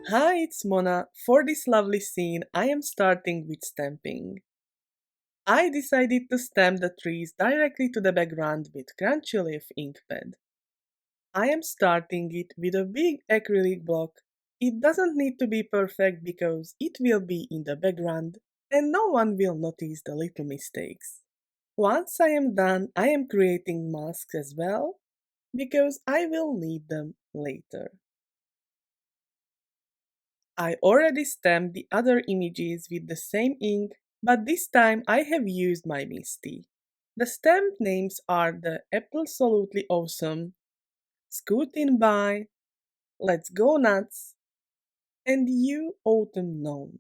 Hi, it's Mona. For this lovely scene, I am starting with stamping. I decided to stamp the trees directly to the background with crunchy leaf ink pad. I am starting it with a big acrylic block. It doesn't need to be perfect because it will be in the background and no one will notice the little mistakes. Once I am done, I am creating masks as well because I will need them later. I already stamped the other images with the same ink, but this time I have used my MISTI. The stamp names are the apple-solutely awesome, scootin by, let's go nuts, and you autumn known.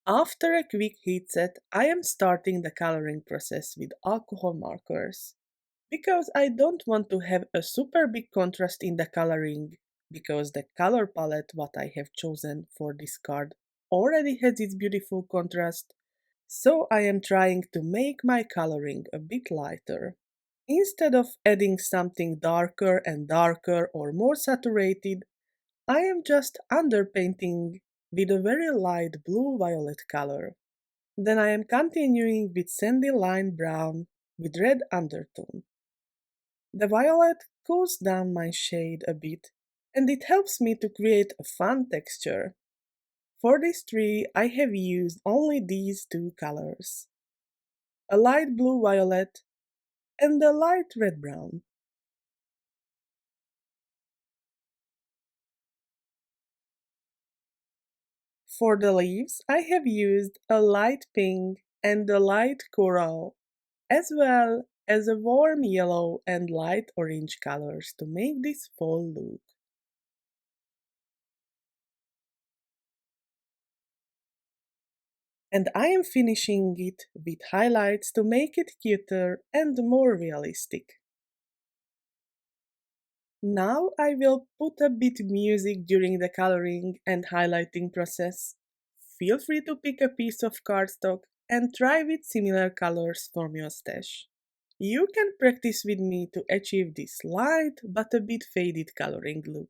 After a quick heat set, I am starting the coloring process with alcohol markers. Because I don't want to have a super big contrast in the coloring, because the color palette what I have chosen for this card already has its beautiful contrast, so I am trying to make my coloring a bit lighter. Instead of adding something darker and darker or more saturated, I am just underpainting with a very light blue-violet color. Then I am continuing with sandy line brown with red undertone. The violet cools down my shade a bit and it helps me to create a fun texture. For this tree I have used only these two colors, a light blue violet and a light red brown. For the leaves I have used a light pink and a light coral, as well as a warm yellow and light orange colors to make this fall look. And I am finishing it with highlights to make it cuter and more realistic. Now I will put a bit music during the coloring and highlighting process. Feel free to pick a piece of cardstock and try with similar colors from your stash. You can practice with me to achieve this light but a bit faded coloring look.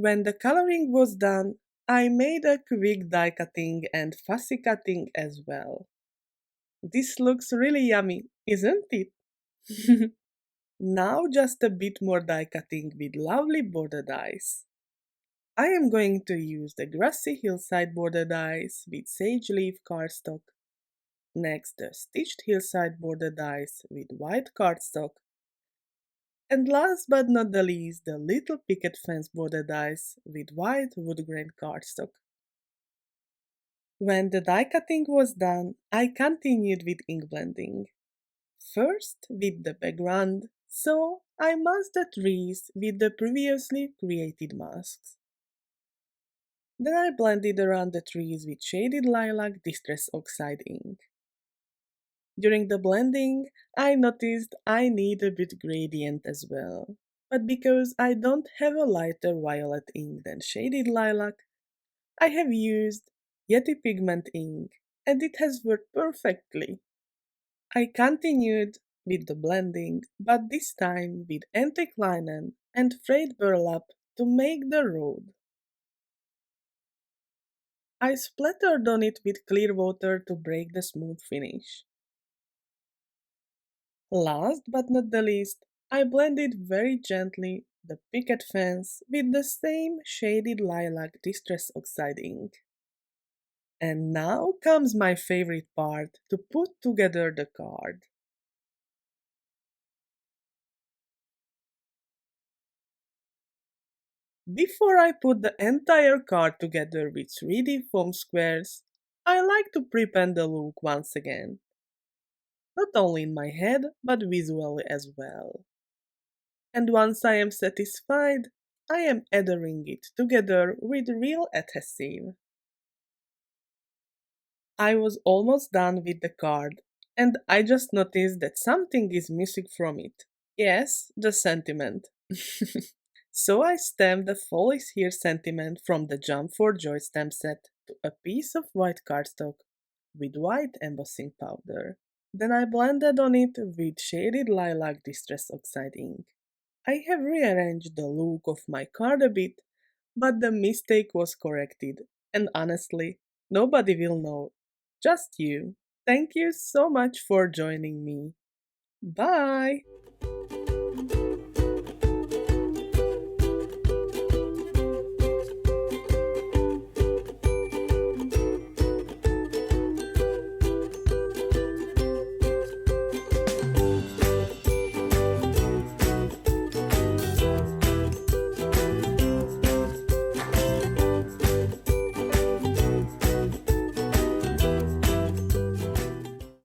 When the coloring was done, I made a quick die cutting and fussy cutting as well. This looks really yummy, isn't it? Now just a bit more die cutting with lovely border dies. I am going to use the Grassy Hillside border dies with sage leaf cardstock. Next, the stitched Hillside border dies with white cardstock. And last but not the least, the little Picket fence border dies with white woodgrain cardstock. When the die cutting was done, I continued with ink blending. First with the background, so I masked the trees with the previously created masks. Then I blended around the trees with shaded lilac distress oxide ink. During the blending, I noticed I need a bit gradient as well. But because I don't have a lighter violet ink than shaded lilac, I have used Yeti pigment ink and it has worked perfectly. I continued with the blending, but this time with antique linen and frayed burlap to make the road. I splattered on it with clear water to break the smooth finish. Last but not the least, I blended very gently the picket fence with the same shaded lilac distress oxide ink. And now comes my favorite part to put together the card. Before I put the entire card together with 3D foam squares, I like to prepend the look once again, not only in my head but visually as well. And once I am satisfied, I am adhering it together with real adhesive. I was almost done with the card, and I just noticed that something is missing from it. Yes, the sentiment. So I stamped the Fall is Here sentiment from the Jump for Joy stamp set to a piece of white cardstock with white embossing powder. Then I blended on it with shaded lilac distress oxide ink. I have rearranged the look of my card a bit, but the mistake was corrected, and honestly, nobody will know. Just you. Thank you so much for joining me. Bye!